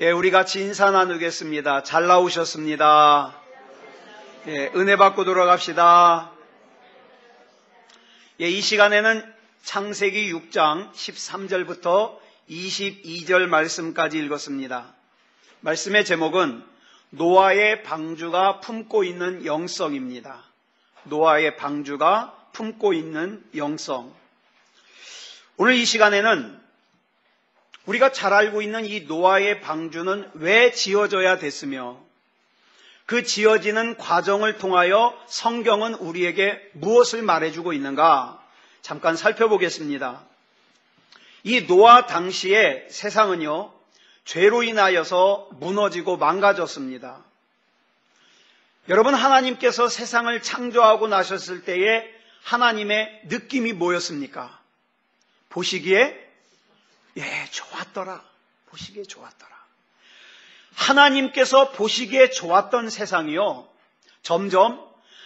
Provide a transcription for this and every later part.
예, 우리 같이 인사 나누겠습니다. 잘 나오셨습니다. 예, 은혜 받고 돌아갑시다. 예, 이 시간에는 창세기 6장 13절부터 22절 말씀까지 읽었습니다. 말씀의 제목은 노아의 방주가 품고 있는 영성입니다. 노아의 방주가 품고 있는 영성. 오늘 이 시간에는 우리가 잘 알고 있는 이 노아의 방주는 왜 지어져야 됐으며 그 지어지는 과정을 통하여 성경은 우리에게 무엇을 말해주고 있는가 잠깐 살펴보겠습니다. 이 노아 당시의 세상은요, 죄로 인하여서 무너지고 망가졌습니다. 여러분, 하나님께서 세상을 창조하고 나셨을 때에 하나님의 느낌이 뭐였습니까? 보시기에 좋았더라. 보시기에 좋았더라. 하나님께서 보시기에 좋았던 세상이요, 점점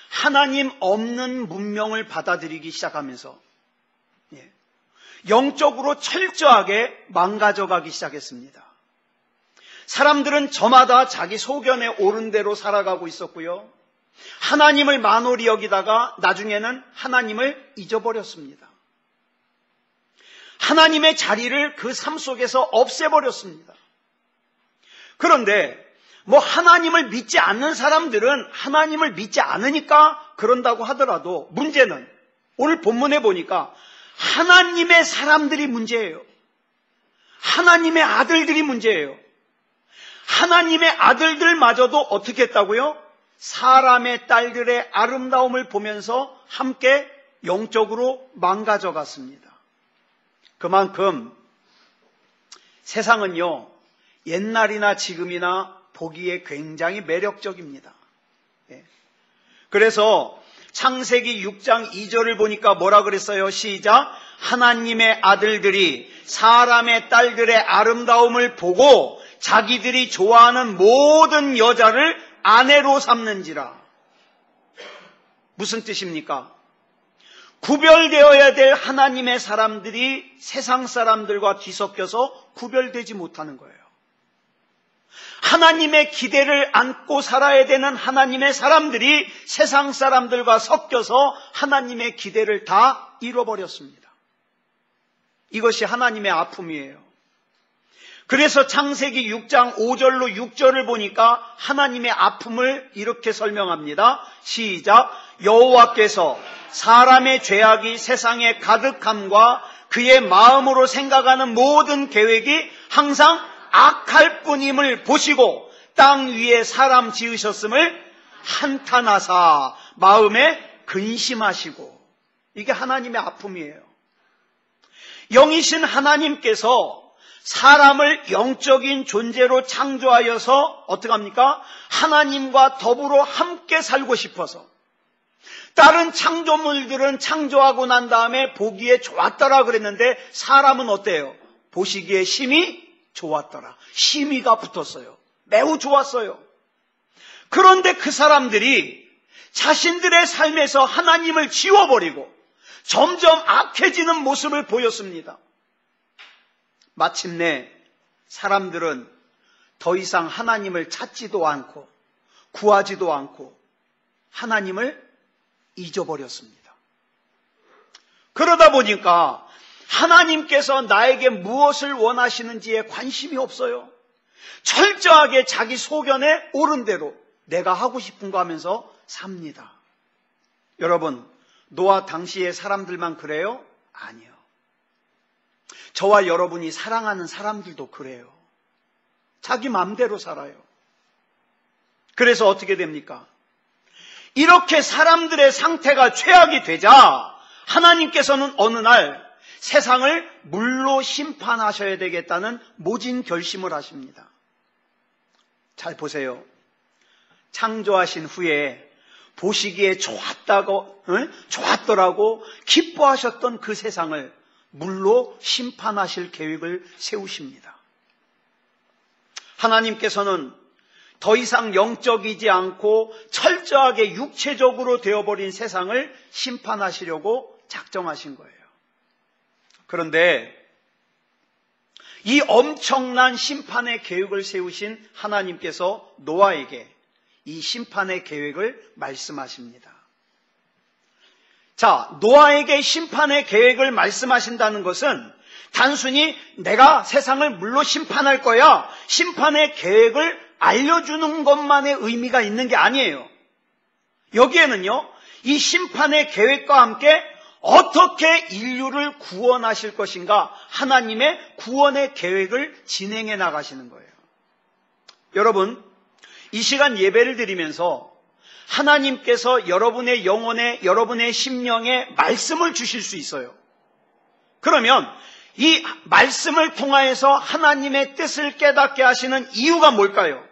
하나님 없는 문명을 받아들이기 시작하면서 영적으로 철저하게 망가져가기 시작했습니다. 사람들은 저마다 자기 소견에 옳은 대로 살아가고 있었고요, 하나님을 만홀히 여기다가 나중에는 하나님을 잊어버렸습니다. 하나님의 자리를 그 삶 속에서 없애버렸습니다. 그런데 하나님을 믿지 않는 사람들은 하나님을 믿지 않으니까 그런다고 하더라도 문제는 오늘 본문에 보니까 하나님의 사람들이 문제예요. 하나님의 아들들이 문제예요. 하나님의 아들들마저도 어떻게 했다고요? 사람의 딸들의 아름다움을 보면서 함께 영적으로 망가져 갔습니다. 그만큼 세상은요, 옛날이나 지금이나 보기에 굉장히 매력적입니다. 그래서 창세기 6장 2절을 보니까 뭐라 그랬어요? 시작. 하나님의 아들들이 사람의 딸들의 아름다움을 보고 자기들이 좋아하는 모든 여자를 아내로 삼는지라. 무슨 뜻입니까? 구별되어야 될 하나님의 사람들이 세상 사람들과 뒤섞여서 구별되지 못하는 거예요. 하나님의 기대를 안고 살아야 되는 하나님의 사람들이 세상 사람들과 섞여서 하나님의 기대를 다 잃어버렸습니다. 이것이 하나님의 아픔이에요. 그래서 창세기 6장 5절로 6절을 보니까 하나님의 아픔을 이렇게 설명합니다. 시작. 여호와께서 사람의 죄악이 세상에 가득함과 그의 마음으로 생각하는 모든 계획이 항상 악할 뿐임을 보시고 땅 위에 사람 지으셨음을 한탄하사 마음에 근심하시고. 이게 하나님의 아픔이에요. 영이신 하나님께서 사람을 영적인 존재로 창조하여서 어떻게 합니까? 하나님과 더불어 함께 살고 싶어서 다른 창조물들은 창조하고 난 다음에 보기에 좋았더라 그랬는데 사람은 어때요? 보시기에 심히 좋았더라. 심히가 붙었어요. 매우 좋았어요. 그런데 그 사람들이 자신들의 삶에서 하나님을 지워버리고 점점 악해지는 모습을 보였습니다. 마침내 사람들은 더 이상 하나님을 찾지도 않고 구하지도 않고 하나님을 잊어버렸습니다. 그러다 보니까 하나님께서 나에게 무엇을 원하시는지에 관심이 없어요. 철저하게 자기 소견에 옳은 대로 내가 하고 싶은 거 하면서 삽니다. 여러분, 노아 당시의 사람들만 그래요? 아니요. 저와 여러분이 사랑하는 사람들도 그래요. 자기 마음대로 살아요. 그래서 어떻게 됩니까? 이렇게 사람들의 상태가 최악이 되자 하나님께서는 어느 날 세상을 물로 심판하셔야 되겠다는 모진 결심을 하십니다. 잘 보세요. 창조하신 후에 보시기에 좋았더라고 기뻐하셨던 그 세상을 물로 심판하실 계획을 세우십니다. 하나님께서는 더 이상 영적이지 않고 철저하게 육체적으로 되어버린 세상을 심판하시려고 작정하신 거예요. 그런데 이 엄청난 심판의 계획을 세우신 하나님께서 노아에게 이 심판의 계획을 말씀하십니다. 자, 노아에게 심판의 계획을 말씀하신다는 것은 단순히 내가 세상을 물로 심판할 거야, 심판의 계획을 알려주는 것만의 의미가 있는 게 아니에요. 여기에는요, 이 심판의 계획과 함께 어떻게 인류를 구원하실 것인가, 하나님의 구원의 계획을 진행해 나가시는 거예요. 여러분, 이 시간 예배를 드리면서 하나님께서 여러분의 영혼에, 여러분의 심령에 말씀을 주실 수 있어요. 그러면 이 말씀을 통하여서 하나님의 뜻을 깨닫게 하시는 이유가 뭘까요?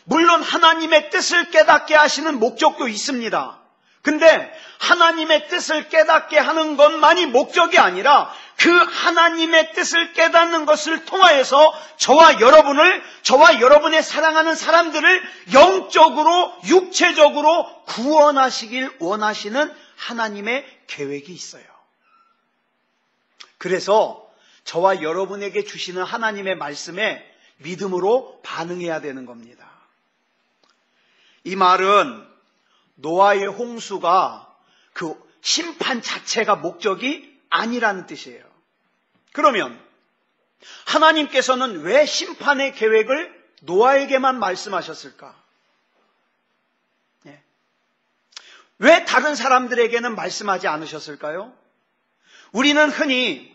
물론 하나님의 뜻을 깨닫게 하시는 목적도 있습니다. 근데 하나님의 뜻을 깨닫게 하는 것만이 목적이 아니라 그 하나님의 뜻을 깨닫는 것을 통하여서 저와 여러분의 사랑하는 사람들을 영적으로, 육체적으로 구원하시길 원하시는 하나님의 계획이 있어요. 그래서 저와 여러분에게 주시는 하나님의 말씀에 믿음으로 반응해야 되는 겁니다. 이 말은 노아의 홍수가 그 심판 자체가 목적이 아니라는 뜻이에요. 그러면 하나님께서는 왜 심판의 계획을 노아에게만 말씀하셨을까? 왜 다른 사람들에게는 말씀하지 않으셨을까요? 우리는 흔히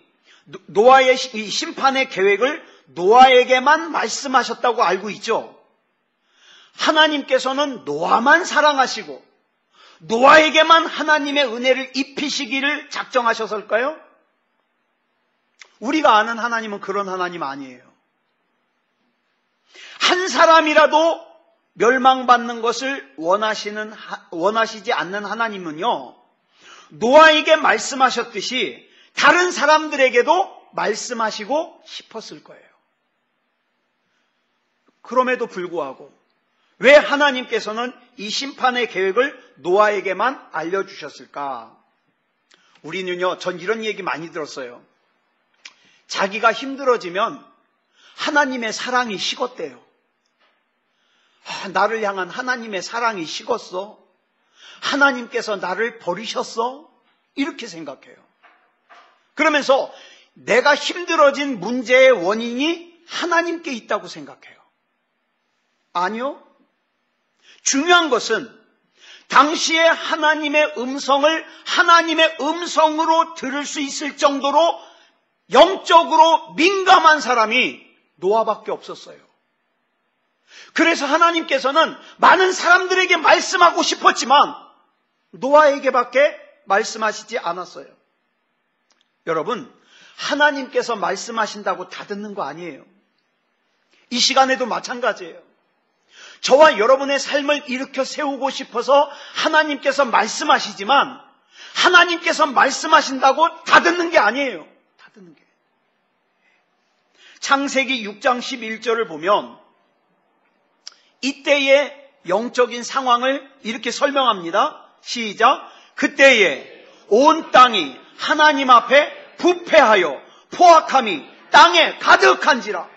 노아의 이 심판의 계획을 노아에게만 말씀하셨다고 알고 있죠. 하나님께서는 노아만 사랑하시고 노아에게만 하나님의 은혜를 입히시기를 작정하셨을까요? 우리가 아는 하나님은 그런 하나님 아니에요. 한 사람이라도 멸망받는 것을 원하시지 않는 하나님은요, 노아에게 말씀하셨듯이 다른 사람들에게도 말씀하시고 싶었을 거예요. 그럼에도 불구하고 왜 하나님께서는 이 심판의 계획을 노아에게만 알려주셨을까? 우리는요, 전 이런 얘기 많이 들었어요. 자기가 힘들어지면 하나님의 사랑이 식었대요. 나를 향한 하나님의 사랑이 식었어? 하나님께서 나를 버리셨어? 이렇게 생각해요. 그러면서 내가 힘들어진 문제의 원인이 하나님께 있다고 생각해요. 아니요. 중요한 것은 당시에 하나님의 음성으로 들을 수 있을 정도로 영적으로 민감한 사람이 노아밖에 없었어요. 그래서 하나님께서는 많은 사람들에게 말씀하고 싶었지만 노아에게밖에 말씀하시지 않았어요. 여러분, 하나님께서 말씀하신다고 다 듣는 거 아니에요. 이 시간에도 마찬가지예요. 저와 여러분의 삶을 일으켜 세우고 싶어서 하나님께서 말씀하시지만 하나님께서 말씀하신다고 다 듣는 게 아니에요. 다 듣는 게. 창세기 6장 11절을 보면 이때의 영적인 상황을 이렇게 설명합니다. 시작. 그때에 온 땅이 하나님 앞에 부패하여 포악함이 땅에 가득한지라.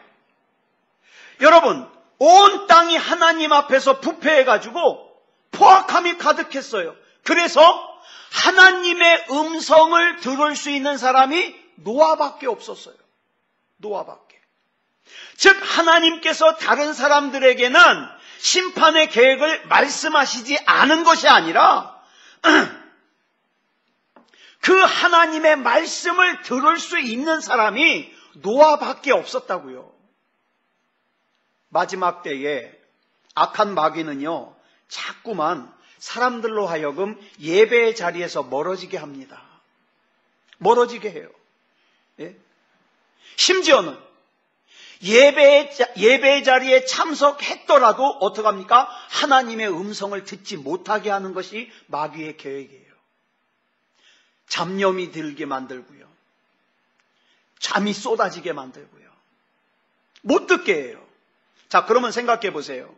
여러분, 온 땅이 하나님 앞에서 부패해가지고 포악함이 가득했어요. 그래서 하나님의 음성을 들을 수 있는 사람이 노아밖에 없었어요. 노아밖에. 즉 하나님께서 다른 사람들에게는 심판의 계획을 말씀하시지 않은 것이 아니라 그 하나님의 말씀을 들을 수 있는 사람이 노아밖에 없었다고요. 마지막 때에 악한 마귀는요, 자꾸만 사람들로 하여금 예배의 자리에서 멀어지게 합니다. 멀어지게 해요. 예? 심지어는 예배의 자리에 참석했더라도 어떡합니까? 하나님의 음성을 듣지 못하게 하는 것이 마귀의 계획이에요. 잡념이 들게 만들고요. 잠이 쏟아지게 만들고요. 못 듣게 해요. 자, 그러면 생각해 보세요.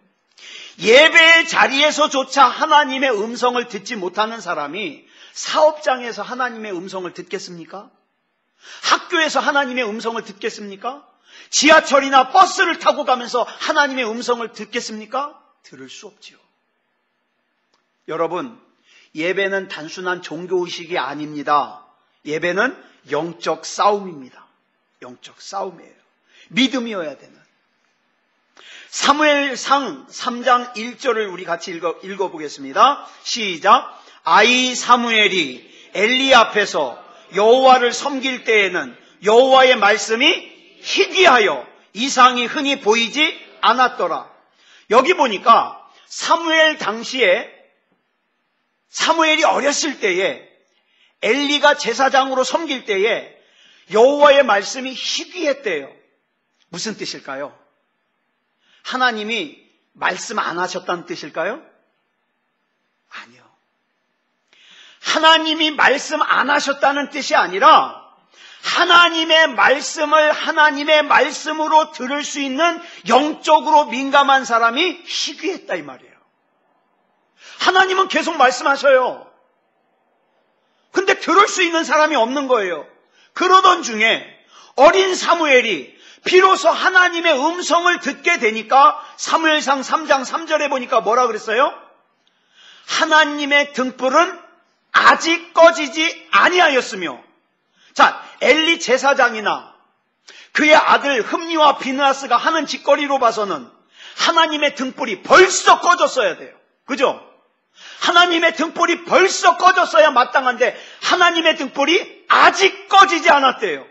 예배의 자리에서조차 하나님의 음성을 듣지 못하는 사람이 사업장에서 하나님의 음성을 듣겠습니까? 학교에서 하나님의 음성을 듣겠습니까? 지하철이나 버스를 타고 가면서 하나님의 음성을 듣겠습니까? 들을 수 없지요. 여러분, 예배는 단순한 종교의식이 아닙니다. 예배는 영적 싸움입니다. 영적 싸움이에요. 믿음이어야 되는. 사무엘상 3장 1절을 우리 같이 읽어보겠습니다. 시작. 아이 사무엘이 엘리 앞에서 여호와를 섬길 때에는 여호와의 말씀이 희귀하여 이상이 흔히 보이지 않았더라. 여기 보니까 사무엘 당시에 사무엘이 어렸을 때에 엘리가 제사장으로 섬길 때에 여호와의 말씀이 희귀했대요. 무슨 뜻일까요? 하나님이 말씀 안 하셨다는 뜻일까요? 아니요. 하나님이 말씀 안 하셨다는 뜻이 아니라 하나님의 말씀을 하나님의 말씀으로 들을 수 있는 영적으로 민감한 사람이 희귀했다 이 말이에요. 하나님은 계속 말씀하셔요. 근데 들을 수 있는 사람이 없는 거예요. 그러던 중에 어린 사무엘이 비로소 하나님의 음성을 듣게 되니까 사무엘상 3장 3절에 보니까 뭐라 그랬어요? 하나님의 등불은 아직 꺼지지 아니하였으며. 자, 엘리 제사장이나 그의 아들 흠니와 비느하스가 하는 짓거리로 봐서는 하나님의 등불이 벌써 꺼졌어야 돼요. 그죠? 하나님의 등불이 벌써 꺼졌어야 마땅한데 하나님의 등불이 아직 꺼지지 않았대요.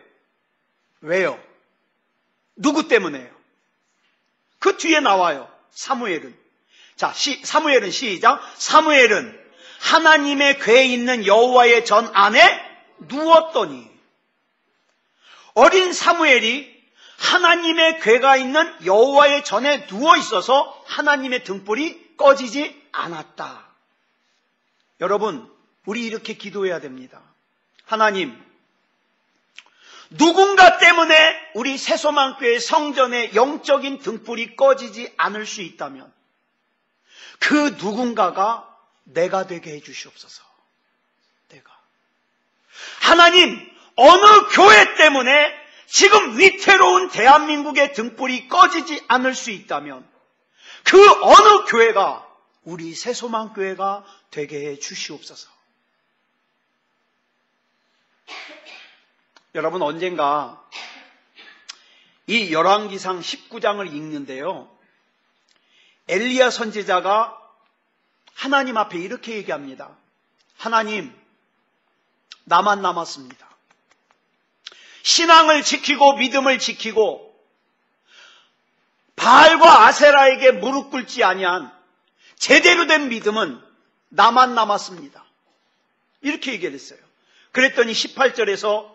왜요? 누구 때문에요? 그 뒤에 나와요. 사무엘은. 자, 사무엘은 시작. 사무엘은 하나님의 궤에 있는 여호와의 전 안에 누웠더니. 어린 사무엘이 하나님의 궤가 있는 여호와의 전에 누워 있어서 하나님의 등불이 꺼지지 않았다. 여러분, 우리 이렇게 기도해야 됩니다. 하나님, 누군가 때문에 우리 새소망교회 성전의 영적인 등불이 꺼지지 않을 수 있다면 그 누군가가 내가 되게 해주시옵소서. 내가. 하나님, 어느 교회 때문에 지금 위태로운 대한민국의 등불이 꺼지지 않을 수 있다면 그 어느 교회가 우리 새소망교회가 되게 해 주시옵소서. 여러분, 언젠가 이 열왕기상 19장을 읽는데요, 엘리야 선지자가 하나님 앞에 이렇게 얘기합니다. 하나님, 나만 남았습니다. 신앙을 지키고 믿음을 지키고 바알과 아세라에게 무릎 꿇지 아니한 제대로 된 믿음은 나만 남았습니다. 이렇게 얘기를 했어요. 그랬더니 18절에서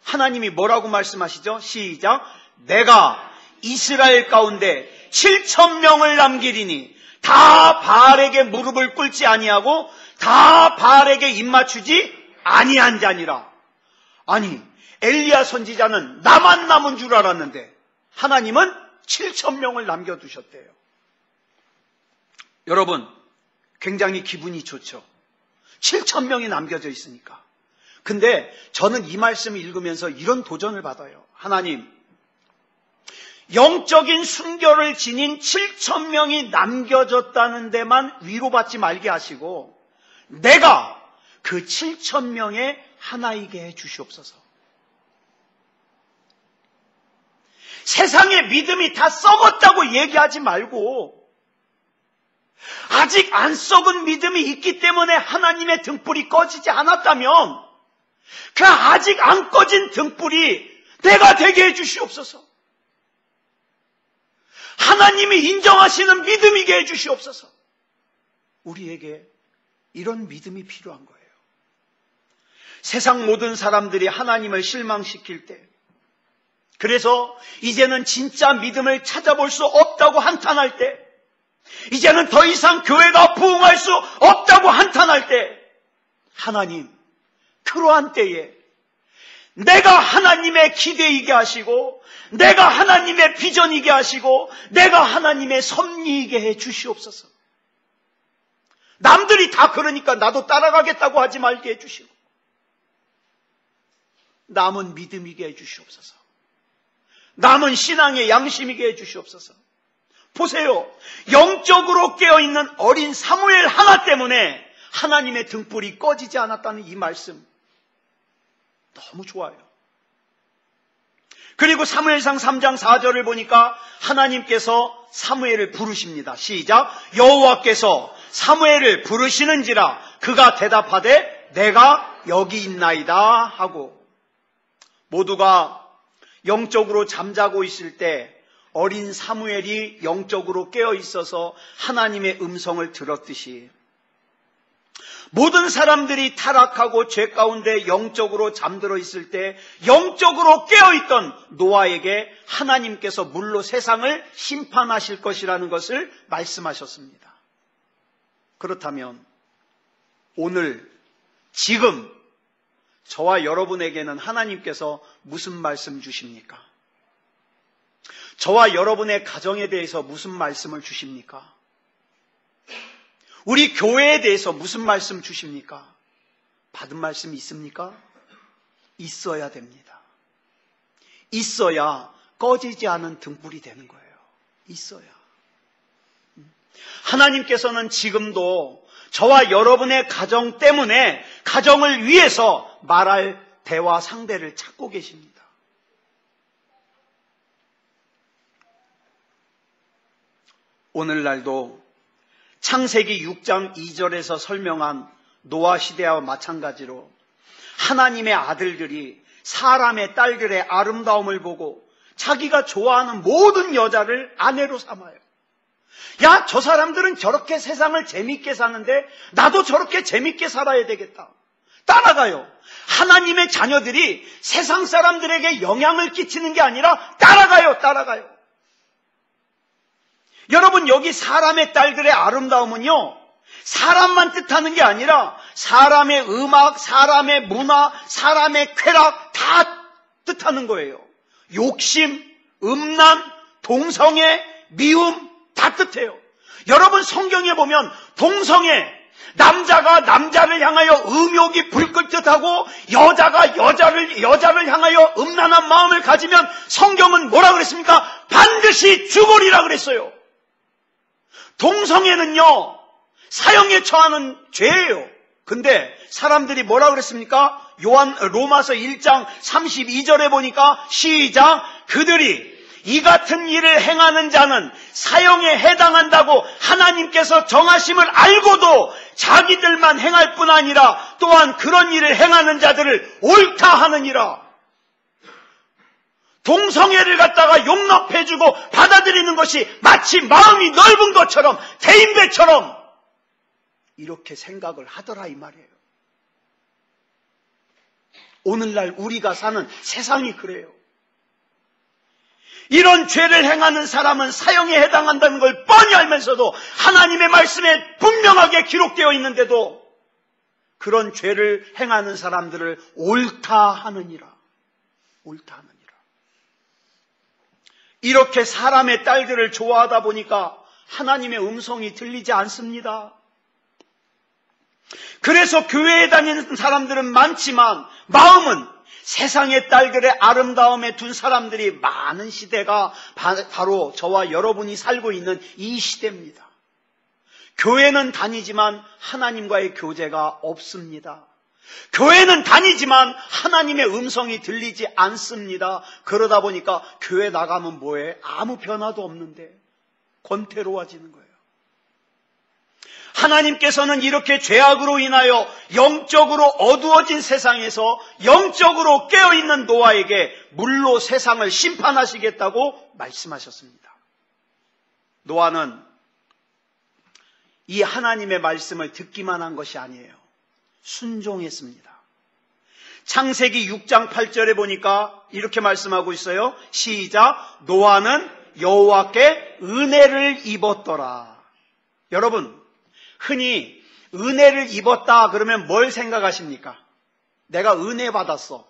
하나님이 뭐라고 말씀하시죠? 시작. 내가 이스라엘 가운데 7,000명을 남기리니 다 바알에게 무릎을 꿇지 아니하고 다 바알에게 입맞추지 아니한 자니라. 아니, 엘리야 선지자는 나만 남은 줄 알았는데 하나님은 7,000명을 남겨두셨대요. 여러분, 굉장히 기분이 좋죠. 7,000명이 남겨져 있으니까. 근데 저는 이 말씀을 읽으면서 이런 도전을 받아요. 하나님, 영적인 순결을 지닌 7,000명이 남겨졌다는 데만 위로받지 말게 하시고 내가 그 7,000명의 하나이게 해 주시옵소서. 세상의 믿음이 다 썩었다고 얘기하지 말고 아직 안 썩은 믿음이 있기 때문에 하나님의 등불이 꺼지지 않았다면 그 아직 안 꺼진 등불이 내가 되게 해 주시옵소서. 하나님이 인정하시는 믿음이게 해 주시옵소서. 우리에게 이런 믿음이 필요한 거예요. 세상 모든 사람들이 하나님을 실망시킬 때, 그래서 이제는 진짜 믿음을 찾아볼 수 없다고 한탄할 때, 이제는 더 이상 교회가 부흥할 수 없다고 한탄할 때, 하나님, 그러한 때에 내가 하나님의 기대이게 하시고 내가 하나님의 비전이게 하시고 내가 하나님의 섭리이게 해 주시옵소서. 남들이 다 그러니까 나도 따라가겠다고 하지 말게 해 주시고 남은 믿음이게 해 주시옵소서. 남은 신앙의 양심이게 해주시옵소서. 보세요. 영적으로 깨어있는 어린 사무엘 하나 때문에 하나님의 등불이 꺼지지 않았다는 이 말씀 너무 좋아요. 그리고 사무엘상 3장 4절을 보니까 하나님께서 사무엘을 부르십니다. 시작. 여호와께서 사무엘을 부르시는지라 그가 대답하되 내가 여기 있나이다 하고, 모두가 영적으로 잠자고 있을 때 어린 사무엘이 영적으로 깨어 있어서 하나님의 음성을 들었듯이 모든 사람들이 타락하고 죄 가운데 영적으로 잠들어 있을 때 영적으로 깨어있던 노아에게 하나님께서 물로 세상을 심판하실 것이라는 것을 말씀하셨습니다. 그렇다면 오늘 지금 저와 여러분에게는 하나님께서 무슨 말씀 주십니까? 저와 여러분의 가정에 대해서 무슨 말씀을 주십니까? 우리 교회에 대해서 무슨 말씀 주십니까? 받은 말씀 있습니까? 있어야 됩니다. 있어야 꺼지지 않은 등불이 되는 거예요. 있어야. 하나님께서는 지금도 저와 여러분의 가정 때문에 가정을 위해서 말할 대화 상대를 찾고 계십니다. 오늘날도 창세기 6장 2절에서 설명한 노아 시대와 마찬가지로 하나님의 아들들이 사람의 딸들의 아름다움을 보고 자기가 좋아하는 모든 여자를 아내로 삼아요. 야, 저 사람들은 저렇게 세상을 재밌게 사는데 나도 저렇게 재밌게 살아야 되겠다. 따라가요. 하나님의 자녀들이 세상 사람들에게 영향을 끼치는 게 아니라 따라가요. 여러분, 여기 사람의 딸들의 아름다움은요, 사람만 뜻하는 게 아니라 사람의 음악, 사람의 문화, 사람의 쾌락 다 뜻하는 거예요. 욕심, 음란, 동성애, 미움 다 뜻해요. 여러분, 성경에 보면 동성애, 남자가 남자를 향하여 음욕이 불끈뜻하고 여자가 여자를 향하여 음란한 마음을 가지면 성경은 뭐라 그랬습니까? 반드시 죽으리라 그랬어요. 동성애는요, 사형에 처하는 죄예요. 근데 사람들이 뭐라 그랬습니까? 로마서 1장 32절에 보니까 시작. 그들이 이 같은 일을 행하는 자는 사형에 해당한다고 하나님께서 정하심을 알고도 자기들만 행할 뿐 아니라 또한 그런 일을 행하는 자들을 옳다 하느니라. 동성애를 갖다가 용납해주고 받아들이는 것이 마치 마음이 넓은 것처럼, 대인배처럼 이렇게 생각을 하더라 이 말이에요. 오늘날 우리가 사는 세상이 그래요. 이런 죄를 행하는 사람은 사형에 해당한다는 걸 뻔히 알면서도 하나님의 말씀에 분명하게 기록되어 있는데도 그런 죄를 행하는 사람들을 옳다 하느니라. 이렇게 사람의 딸들을 좋아하다 보니까 하나님의 음성이 들리지 않습니다. 그래서 교회에 다니는 사람들은 많지만 마음은 세상의 딸들의 아름다움에 둔 사람들이 많은 시대가 바로 저와 여러분이 살고 있는 이 시대입니다. 교회는 다니지만 하나님과의 교제가 없습니다. 교회는 다니지만 하나님의 음성이 들리지 않습니다. 그러다 보니까 교회 나가면 뭐해? 아무 변화도 없는데 권태로워지는 거예요. 하나님께서는 이렇게 죄악으로 인하여 영적으로 어두워진 세상에서 영적으로 깨어있는 노아에게 물로 세상을 심판하시겠다고 말씀하셨습니다. 노아는 이 하나님의 말씀을 듣기만 한 것이 아니에요. 순종했습니다. 창세기 6장 8절에 보니까 이렇게 말씀하고 있어요. 시작. 노아는 여호와께 은혜를 입었더라. 여러분, 흔히 은혜를 입었다 그러면 뭘 생각하십니까? 내가 은혜 받았어.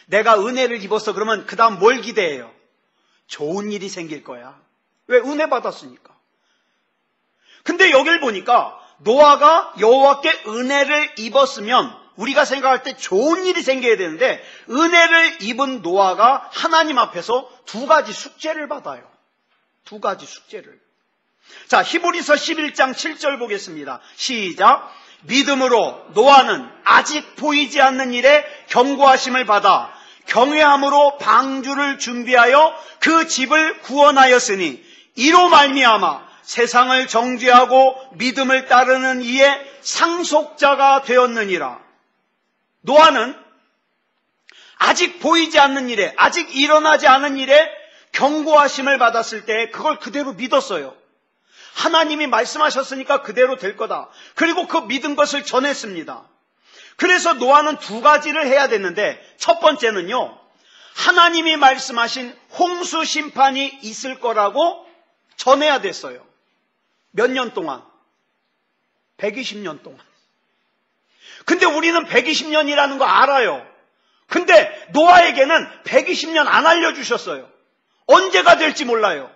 내가 은혜를 입었어. 그러면 그 다음 뭘 기대해요? 좋은 일이 생길 거야. 왜? 은혜 받았으니까. 근데 여길 보니까 노아가 여호와께 은혜를 입었으면 우리가 생각할 때 좋은 일이 생겨야 되는데 은혜를 입은 노아가 하나님 앞에서 두 가지 숙제를 받아요. 두 가지 숙제를. 자, 히브리서 11장 7절 보겠습니다. 시작. 믿음으로 노아는 아직 보이지 않는 일에 경고하심을 받아 경외함으로 방주를 준비하여 그 집을 구원하였으니 이로 말미암아 세상을 정죄하고 믿음을 따르는 이의 상속자가 되었느니라. 노아는 아직 보이지 않는 일에, 아직 일어나지 않은 일에 경고하심을 받았을 때 그걸 그대로 믿었어요. 하나님이 말씀하셨으니까 그대로 될 거다. 그리고 그 믿은 것을 전했습니다. 그래서 노아는 두 가지를 해야 됐는데 첫 번째는요, 하나님이 말씀하신 홍수 심판이 있을 거라고 전해야 됐어요. 몇 년 동안? 120년 동안. 근데 우리는 120년이라는 거 알아요. 근데 노아에게는 120년 안 알려주셨어요. 언제가 될지 몰라요.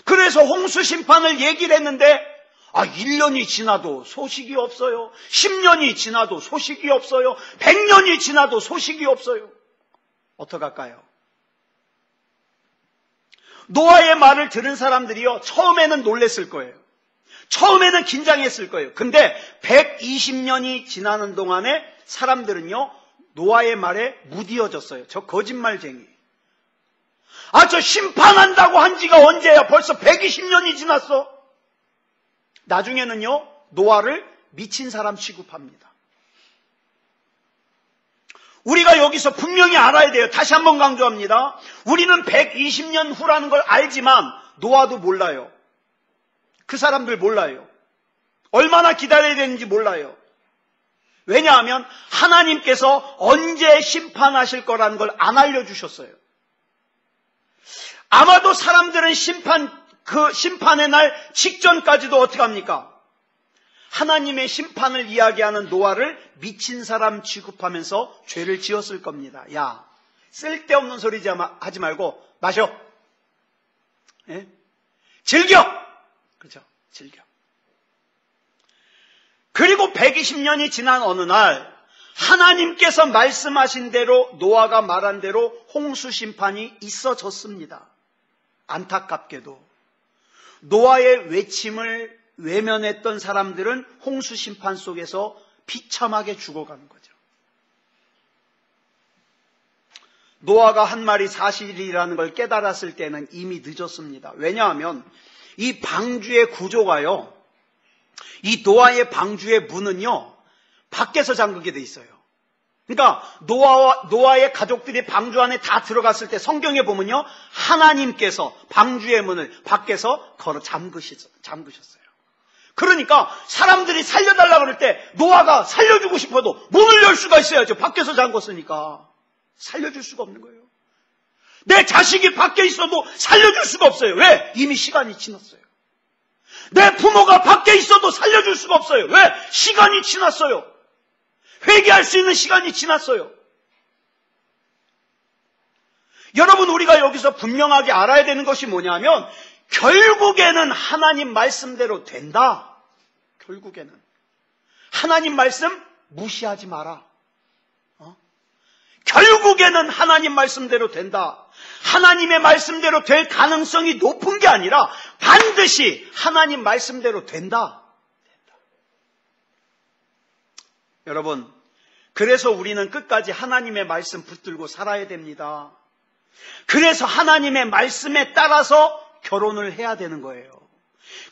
그래서 홍수 심판을 얘기를 했는데 1년이 지나도 소식이 없어요. 10년이 지나도 소식이 없어요. 100년이 지나도 소식이 없어요. 어떡할까요? 노아의 말을 들은 사람들이요, 처음에는 놀랬을 거예요. 처음에는 긴장했을 거예요. 근데 120년이 지나는 동안에 사람들은요, 노아의 말에 무디어졌어요. 저 거짓말쟁이. 저 심판한다고 한 지가 언제야? 벌써 120년이 지났어. 나중에는요, 노아를 미친 사람 취급합니다. 우리가 여기서 분명히 알아야 돼요. 다시 한번 강조합니다. 우리는 120년 후라는 걸 알지만 노아도 몰라요. 그 사람들 몰라요. 얼마나 기다려야 되는지 몰라요. 왜냐하면 하나님께서 언제 심판하실 거라는 걸 안 알려주셨어요. 아마도 사람들은 그 심판의 날 직전까지도 어떻게 합니까? 하나님의 심판을 이야기하는 노아를 미친 사람 취급하면서 죄를 지었을 겁니다. 야, 쓸데없는 소리 하지 말고 마셔. 예? 즐겨. 그렇죠? 즐겨. 그리고 120년이 지난 어느 날 하나님께서 말씀하신 대로 노아가 말한 대로 홍수 심판이 있어졌습니다. 안타깝게도 노아의 외침을 외면했던 사람들은 홍수 심판 속에서 비참하게 죽어가는 거죠. 노아가 한 말이 사실이라는 걸 깨달았을 때는 이미 늦었습니다. 왜냐하면 이 방주의 구조가요, 이 노아의 방주의 문은요, 밖에서 잠그게 돼 있어요. 그러니까 노아의 가족들이 방주 안에 다 들어갔을 때 성경에 보면요, 하나님께서 방주의 문을 밖에서 걸어 잠그셨어요. 그러니까 사람들이 살려달라고 그럴 때 노아가 살려주고 싶어도 문을 열 수가 있어야죠. 밖에서 잠궜으니까. 살려줄 수가 없는 거예요. 내 자식이 밖에 있어도 살려줄 수가 없어요. 왜? 이미 시간이 지났어요. 내 부모가 밖에 있어도 살려줄 수가 없어요. 왜? 시간이 지났어요. 회개할 수 있는 시간이 지났어요. 여러분, 우리가 여기서 분명하게 알아야 되는 것이 뭐냐면 결국에는 하나님 말씀대로 된다. 결국에는 하나님 말씀 무시하지 마라. 결국에는 하나님 말씀대로 된다. 하나님의 말씀대로 될 가능성이 높은 게 아니라 반드시 하나님 말씀대로 된다. 여러분, 그래서 우리는 끝까지 하나님의 말씀 붙들고 살아야 됩니다. 그래서 하나님의 말씀에 따라서 결혼을 해야 되는 거예요.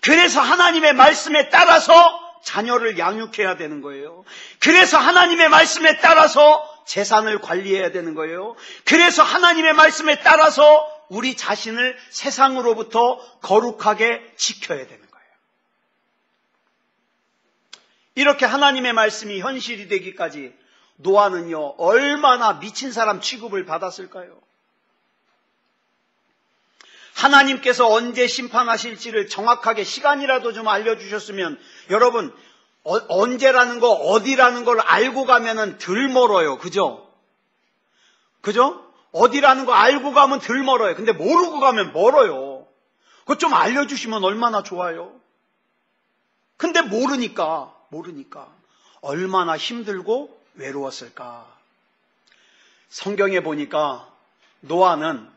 그래서 하나님의 말씀에 따라서 자녀를 양육해야 되는 거예요. 그래서 하나님의 말씀에 따라서 재산을 관리해야 되는 거예요. 그래서 하나님의 말씀에 따라서 우리 자신을 세상으로부터 거룩하게 지켜야 되는 거예요. 이렇게 하나님의 말씀이 현실이 되기까지 노아는요, 얼마나 미친 사람 취급을 받았을까요? 하나님께서 언제 심판하실지를 정확하게 시간이라도 좀 알려주셨으면, 여러분, 언제라는 거, 어디라는 걸 알고 가면은 덜 멀어요. 그죠? 그죠? 어디라는 거 알고 가면 덜 멀어요. 근데 모르고 가면 멀어요. 그거 좀 알려주시면 얼마나 좋아요. 근데 모르니까. 얼마나 힘들고 외로웠을까. 성경에 보니까 노아는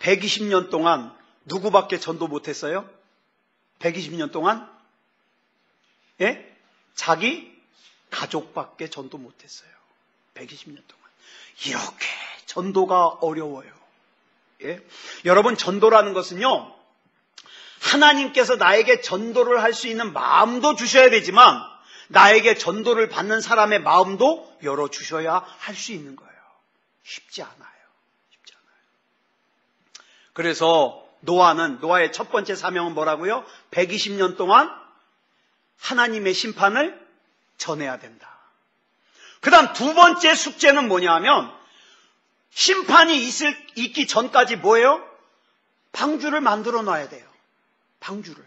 120년 동안 누구밖에 전도 못했어요? 120년 동안? 예? 자기 가족밖에 전도 못했어요. 120년 동안. 이렇게 전도가 어려워요. 예? 여러분, 전도라는 것은요, 하나님께서 나에게 전도를 할 수 있는 마음도 주셔야 되지만 나에게 전도를 받는 사람의 마음도 열어주셔야 할 수 있는 거예요. 쉽지 않아요. 쉽지 않아요. 그래서 노아의 첫 번째 사명은 뭐라고요? 120년 동안 하나님의 심판을 전해야 된다. 그 다음 두 번째 숙제는 뭐냐 하면 심판이 있기 전까지 뭐예요? 방주를 만들어 놔야 돼요. 방주를.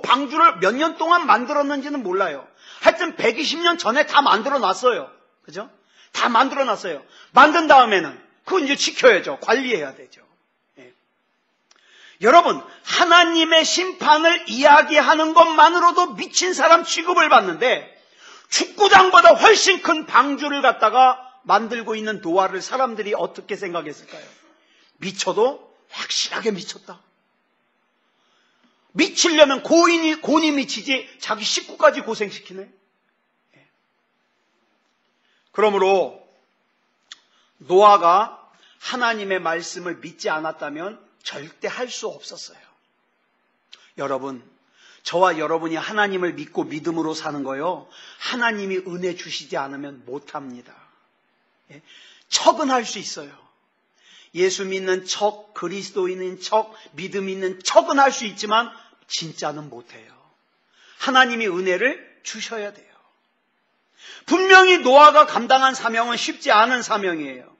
방주를 몇 년 동안 만들었는지는 몰라요. 하여튼 120년 전에 다 만들어 놨어요. 그죠? 다 만들어 놨어요. 만든 다음에는 그건 이제 지켜야죠. 관리해야 되죠. 예. 여러분, 하나님의 심판을 이야기하는 것만으로도 미친 사람 취급을 받는데 축구장보다 훨씬 큰 방주를 갖다가 만들고 있는 노아를 사람들이 어떻게 생각했을까요? 미쳐도 확실하게 미쳤다. 미치려면 곤이 미치지 자기 식구까지 고생시키네. 그러므로 노아가 하나님의 말씀을 믿지 않았다면 절대 할 수 없었어요. 여러분, 저와 여러분이 하나님을 믿고 믿음으로 사는 거요, 하나님이 은혜 주시지 않으면 못합니다. 척은 할 수 있어요. 예수 믿는 척, 그리스도인인 척, 믿음 있는 척은 할 수 있지만 진짜는 못해요. 하나님이 은혜를 주셔야 돼요. 분명히 노아가 감당한 사명은 쉽지 않은 사명이에요.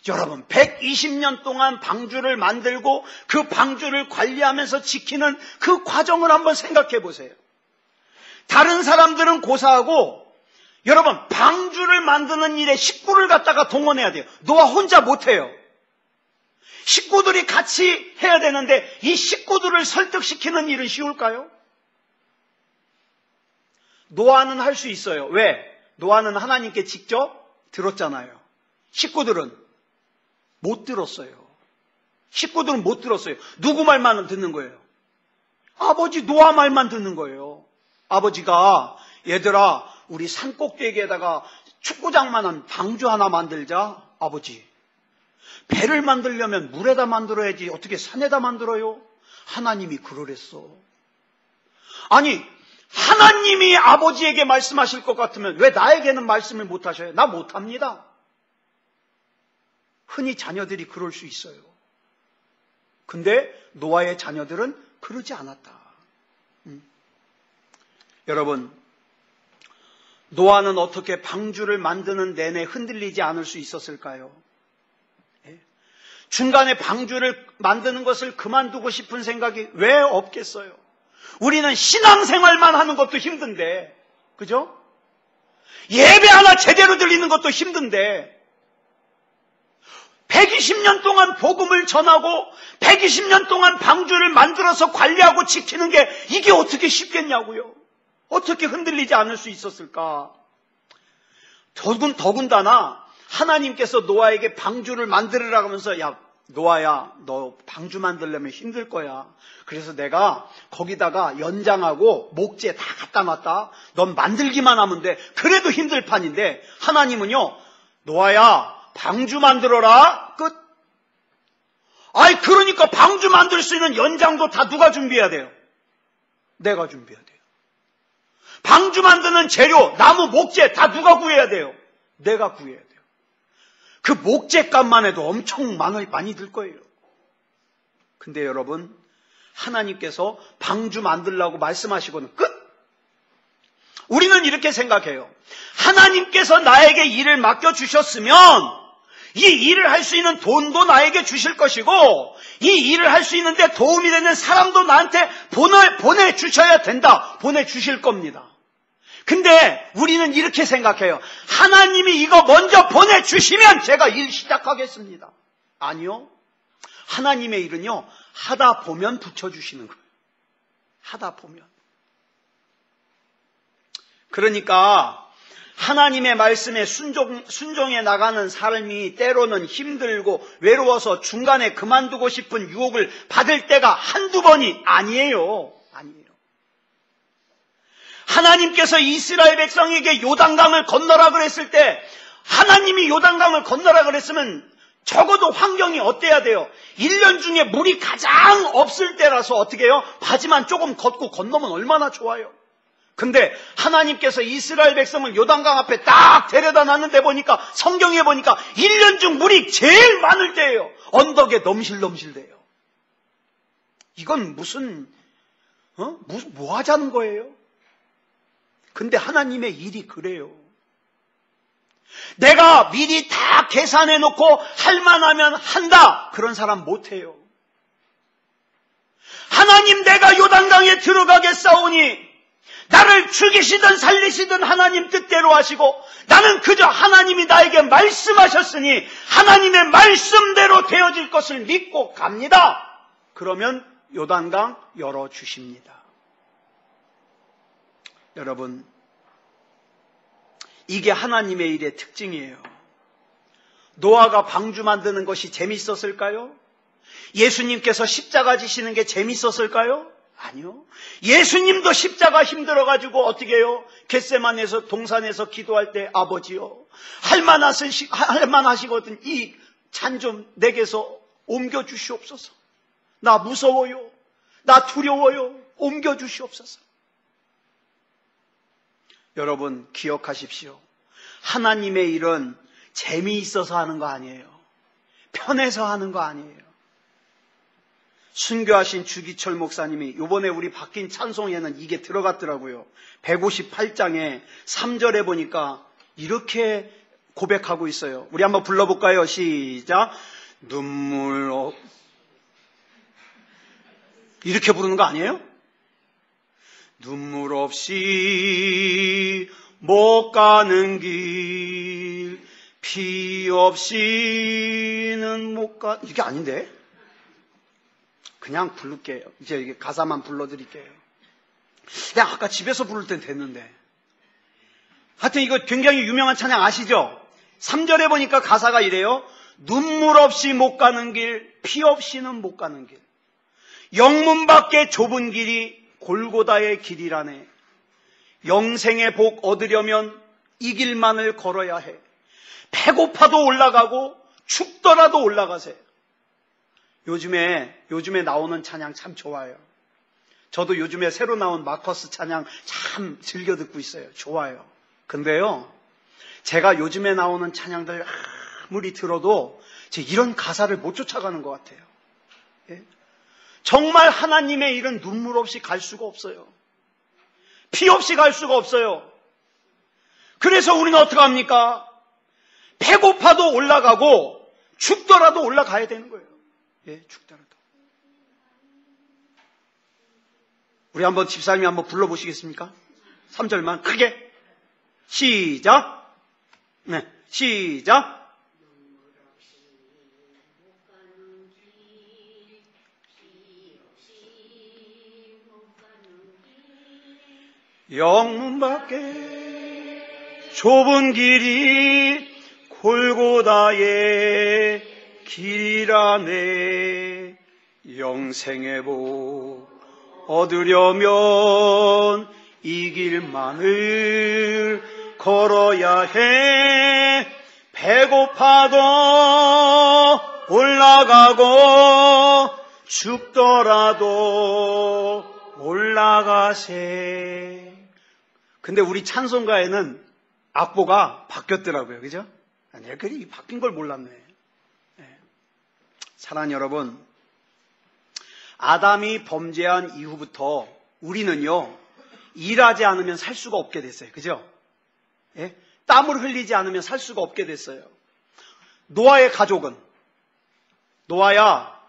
여러분, 120년 동안 방주를 만들고 그 방주를 관리하면서 지키는 그 과정을 한번 생각해 보세요. 다른 사람들은 고사하고 여러분, 방주를 만드는 일에 식구를 갖다가 동원해야 돼요. 노아 혼자 못해요. 식구들이 같이 해야 되는데 이 식구들을 설득시키는 일은 쉬울까요? 노아는 할 수 있어요. 왜? 노아는 하나님께 직접 들었잖아요. 식구들은 못 들었어요. 식구들은 못 들었어요. 누구 말만 듣는 거예요? 아버지 노아 말만 듣는 거예요. 아버지가 얘들아 우리 산꼭대기에다가 축구장만한 방주 하나 만들자. 아버지, 배를 만들려면 물에다 만들어야지 어떻게 산에다 만들어요? 하나님이 그러랬어. 아니, 하나님이 아버지에게 말씀하실 것 같으면 왜 나에게는 말씀을 못 하셔요? 나 못합니다. 흔히 자녀들이 그럴 수 있어요. 근데 노아의 자녀들은 그러지 않았다. 여러분, 노아는 어떻게 방주를 만드는 내내 흔들리지 않을 수 있었을까요? 중간에 방주를 만드는 것을 그만두고 싶은 생각이 왜 없겠어요? 우리는 신앙생활만 하는 것도 힘든데, 그죠? 예배 하나 제대로 드리는 것도 힘든데 120년 동안 복음을 전하고 120년 동안 방주를 만들어서 관리하고 지키는 게 이게 어떻게 쉽겠냐고요? 어떻게 흔들리지 않을 수 있었을까? 더군다나 하나님께서 노아에게 방주를 만들으라고 하면서 야 노아야 너 방주 만들려면 힘들 거야. 그래서 내가 거기다가 연장하고 목재 다 갖다 놨다. 넌 만들기만 하면 돼. 그래도 힘들 판인데 하나님은요 노아야 방주 만들어라. 끝. 아이 그러니까 방주 만들 수 있는 연장도 다 누가 준비해야 돼요? 내가 준비해야 돼요. 방주 만드는 재료, 나무, 목재 다 누가 구해야 돼요? 내가 구해야 돼요. 그 목재값만 해도 엄청 많이 들 거예요. 근데 여러분, 하나님께서 방주 만들라고 말씀하시고는 끝. 우리는 이렇게 생각해요. 하나님께서 나에게 일을 맡겨주셨으면 이 일을 할 수 있는 돈도 나에게 주실 것이고 이 일을 할 수 있는데 도움이 되는 사람도 나한테 보내주셔야 된다. 보내주실 겁니다. 근데 우리는 이렇게 생각해요. 하나님이 이거 먼저 보내주시면 제가 일 시작하겠습니다. 아니요. 하나님의 일은요. 하다 보면 붙여주시는 거예요. 하다 보면. 그러니까 하나님의 말씀에 순종해 나가는 삶이 때로는 힘들고 외로워서 중간에 그만두고 싶은 유혹을 받을 때가 한두 번이 아니에요. 하나님께서 이스라엘 백성에게 요단강을 건너라 그랬을 때, 하나님이 요단강을 건너라 그랬으면 적어도 환경이 어때야 돼요? 1년 중에 물이 가장 없을 때라서 어떻게 해요? 바지만 조금 걷고 건너면 얼마나 좋아요. 근데 하나님께서 이스라엘 백성을 요단강 앞에 딱 데려다 놨는데 보니까, 성경에 보니까 1년 중 물이 제일 많을 때예요. 언덕에 넘실넘실대요. 이건 뭐 하자는 거예요? 근데 하나님의 일이 그래요. 내가 미리 다 계산해 놓고 할만하면 한다. 그런 사람 못해요. 하나님, 내가 요단강에 들어가겠사오니 나를 죽이시든 살리시든 하나님 뜻대로 하시고, 나는 그저 하나님이 나에게 말씀하셨으니 하나님의 말씀대로 되어질 것을 믿고 갑니다. 그러면 요단강 열어주십니다. 여러분, 이게 하나님의 일의 특징이에요. 노아가 방주 만드는 것이 재밌었을까요? 예수님께서 십자가 지시는 게 재밌었을까요? 아니요. 예수님도 십자가 힘들어가지고 어떻게 해요? 겟세마네에서 동산에서 기도할 때, 아버지요, 할만하시거든 이 잔 좀 내게서 옮겨주시옵소서. 나 무서워요. 나 두려워요. 옮겨주시옵소서. 여러분, 기억하십시오. 하나님의 일은 재미있어서 하는 거 아니에요. 편해서 하는 거 아니에요. 순교하신 주기철 목사님이 이번에 우리 바뀐 찬송에는 이게 들어갔더라고요. 158장에 3절에 보니까 이렇게 고백하고 있어요. 우리 한번 불러볼까요? 시작. 눈물 이렇게 부르는 거 아니에요? 눈물 없이 못 가는 길, 피 없이는 못 가, 이게 아닌데? 그냥 부를게요. 이제 이게 가사만 불러드릴게요. 그냥 아까 집에서 부를 땐 됐는데. 하여튼 이거 굉장히 유명한 찬양 아시죠? 3절에 보니까 가사가 이래요. 눈물 없이 못 가는 길, 피 없이는 못 가는 길. 영문 밖에 좁은 길이 골고다의 길이라네. 영생의 복 얻으려면 이 길만을 걸어야 해. 배고파도 올라가고 춥더라도 올라가세요. 요즘에 나오는 찬양 참 좋아요. 저도 요즘에 새로 나온 마커스 찬양 참 즐겨 듣고 있어요. 좋아요. 근데요, 제가 요즘에 나오는 찬양들 아무리 들어도 제 이런 가사를 못 쫓아가는 것 같아요. 예? 정말 하나님의 일은 눈물 없이 갈 수가 없어요. 피 없이 갈 수가 없어요. 그래서 우리는 어떻게 합니까? 배고파도 올라가고 죽더라도 올라가야 되는 거예요. 예, 죽더라도. 우리 한번 집사님이 한번 불러보시겠습니까? 3절만 크게. 시작. 네, 시작. 영문 밖에 좁은 길이 골고다의 길이라네. 영생의 복 얻으려면 이 길만을 걸어야 해. 배고파도 올라가고 죽더라도 올라가세. 근데 우리 찬송가에는 악보가 바뀌었더라고요. 그죠? 내가 그리 바뀐 걸 몰랐네. 네. 사랑하는 여러분, 아담이 범죄한 이후부터 우리는요, 일하지 않으면 살 수가 없게 됐어요. 그죠? 예? 땀을 흘리지 않으면 살 수가 없게 됐어요. 노아의 가족은, 노아야,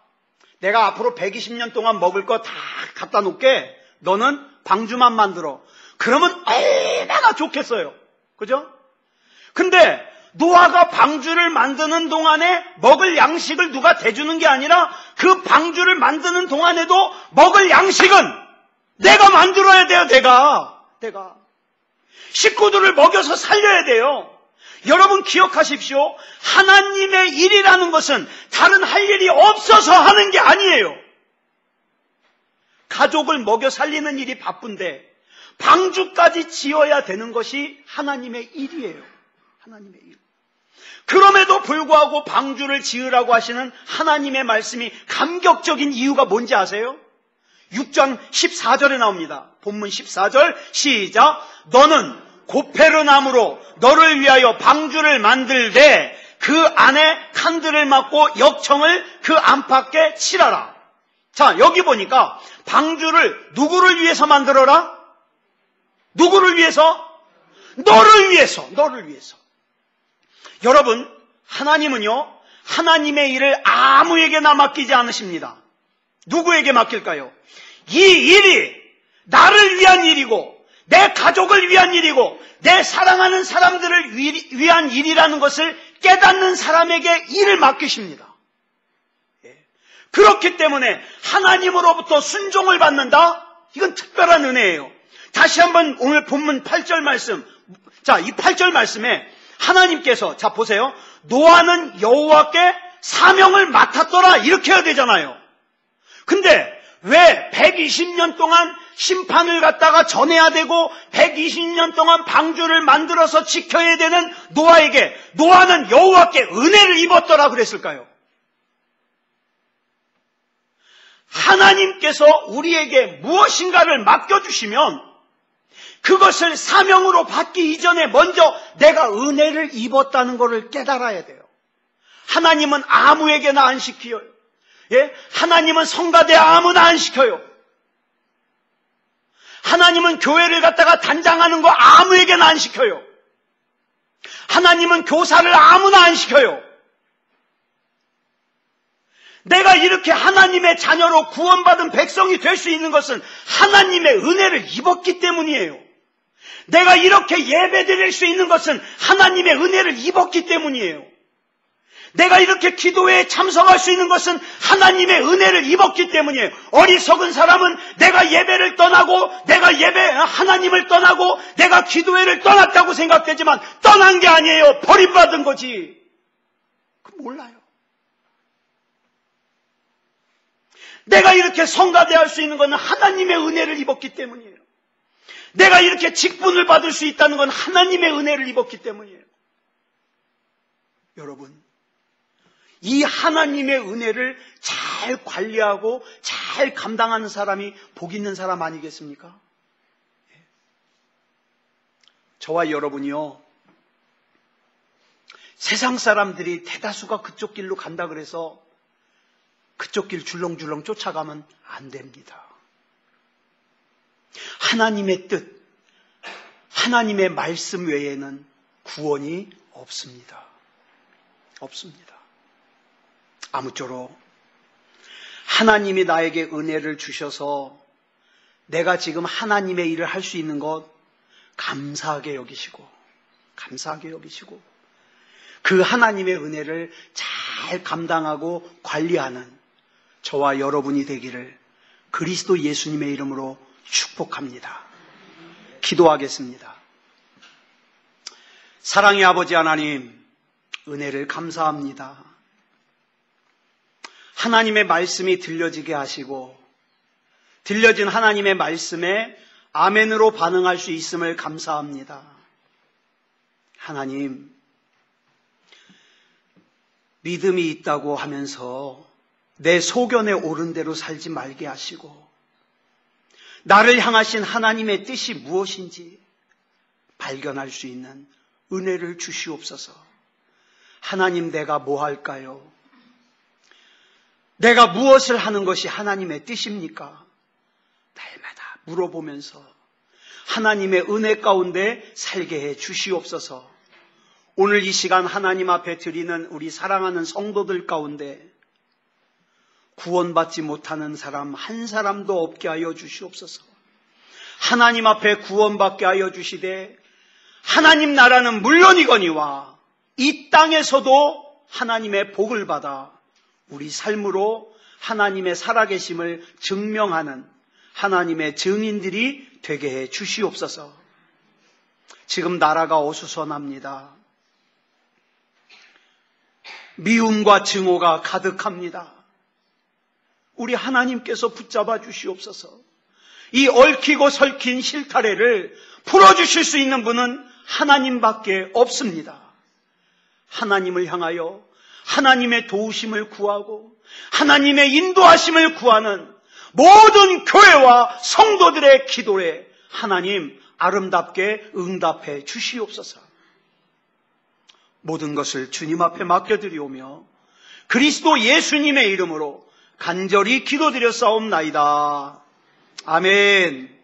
내가 앞으로 120년 동안 먹을 거 다 갖다 놓게. 너는 방주만 만들어. 그러면 얼마나 좋겠어요. 그죠? 근데 노아가 방주를 만드는 동안에 먹을 양식을 누가 대주는 게 아니라 그 방주를 만드는 동안에도 먹을 양식은 내가 만들어야 돼요. 내가. 식구들을 먹여서 살려야 돼요. 여러분 기억하십시오. 하나님의 일이라는 것은 다른 할 일이 없어서 하는 게 아니에요. 가족을 먹여 살리는 일이 바쁜데 방주까지 지어야 되는 것이 하나님의 일이에요. 하나님의 일. 그럼에도 불구하고 방주를 지으라고 하시는 하나님의 말씀이 감격적인 이유가 뭔지 아세요? 6장 14절에 나옵니다. 본문 14절 시작. 너는 고페르나무로 너를 위하여 방주를 만들되 그 안에 칸들을 막고 역청을 그 안팎에 칠하라. 자, 여기 보니까 방주를 누구를 위해서 만들어라? 누구를 위해서? 너를 위해서. 너를 위해서. 여러분, 하나님은요, 하나님의 일을 아무에게나 맡기지 않으십니다. 누구에게 맡길까요? 이 일이 나를 위한 일이고 내 가족을 위한 일이고 내 사랑하는 사람들을 위한 일이라는 것을 깨닫는 사람에게 일을 맡기십니다. 그렇기 때문에 하나님으로부터 순종을 받는다? 이건 특별한 은혜예요. 다시 한번 오늘 본문 8절 말씀, 자, 이 8절 말씀에 하나님께서, 자 보세요, 노아는 여호와께 사명을 맡았더라 이렇게 해야 되잖아요. 근데 왜 120년 동안 심판을 갖다가 전해야 되고 120년 동안 방주를 만들어서 지켜야 되는 노아에게 노아는 여호와께 은혜를 입었더라 그랬을까요? 하나님께서 우리에게 무엇인가를 맡겨주시면 그것을 사명으로 받기 이전에 먼저 내가 은혜를 입었다는 것을 깨달아야 돼요. 하나님은 아무에게나 안 시켜요. 예? 하나님은 성가대 아무나 안 시켜요. 하나님은 교회를 갖다가 단장하는 거 아무에게나 안 시켜요. 하나님은 교사를 아무나 안 시켜요. 내가 이렇게 하나님의 자녀로 구원받은 백성이 될 수 있는 것은 하나님의 은혜를 입었기 때문이에요. 내가 이렇게 예배드릴 수 있는 것은 하나님의 은혜를 입었기 때문이에요. 내가 이렇게 기도회에 참석할 수 있는 것은 하나님의 은혜를 입었기 때문이에요. 어리석은 사람은 내가 예배를 떠나고 하나님을 떠나고 내가 기도회를 떠났다고 생각되지만 떠난 게 아니에요. 버림받은 거지. 몰라요. 내가 이렇게 성가대할 수 있는 것은 하나님의 은혜를 입었기 때문이에요. 내가 이렇게 직분을 받을 수 있다는 건 하나님의 은혜를 입었기 때문이에요. 여러분, 이 하나님의 은혜를 잘 관리하고 잘 감당하는 사람이 복 있는 사람 아니겠습니까? 저와 여러분이요, 세상 사람들이 대다수가 그쪽 길로 간다 그래서 그쪽 길 줄렁줄렁 쫓아가면 안 됩니다. 하나님의 뜻, 하나님의 말씀 외에는 구원이 없습니다. 없습니다. 아무쪼록 하나님이 나에게 은혜를 주셔서 내가 지금 하나님의 일을 할 수 있는 것 감사하게 여기시고 그 하나님의 은혜를 잘 감당하고 관리하는 저와 여러분이 되기를 그리스도 예수님의 이름으로 축복합니다. 기도하겠습니다. 사랑의 아버지 하나님, 은혜를 감사합니다. 하나님의 말씀이 들려지게 하시고 들려진 하나님의 말씀에 아멘으로 반응할 수 있음을 감사합니다. 하나님, 믿음이 있다고 하면서 내 소견에 오른 대로 살지 말게 하시고 나를 향하신 하나님의 뜻이 무엇인지 발견할 수 있는 은혜를 주시옵소서. 하나님, 내가 뭐 할까요? 내가 무엇을 하는 것이 하나님의 뜻입니까? 날마다 물어보면서 하나님의 은혜 가운데 살게 해 주시옵소서. 오늘 이 시간 하나님 앞에 드리는 우리 사랑하는 성도들 가운데 구원받지 못하는 사람 한 사람도 없게 하여 주시옵소서. 하나님 앞에 구원받게 하여 주시되 하나님 나라는 물론이거니와 이 땅에서도 하나님의 복을 받아 우리 삶으로 하나님의 살아계심을 증명하는 하나님의 증인들이 되게 해 주시옵소서. 지금 나라가 어수선합니다. 미움과 증오가 가득합니다. 우리 하나님께서 붙잡아 주시옵소서. 이 얽히고 설킨 실타래를 풀어주실 수 있는 분은 하나님밖에 없습니다. 하나님을 향하여 하나님의 도우심을 구하고 하나님의 인도하심을 구하는 모든 교회와 성도들의 기도에 하나님 아름답게 응답해 주시옵소서. 모든 것을 주님 앞에 맡겨드리오며 그리스도 예수님의 이름으로 간절히 기도드렸사옵나이다. 아멘.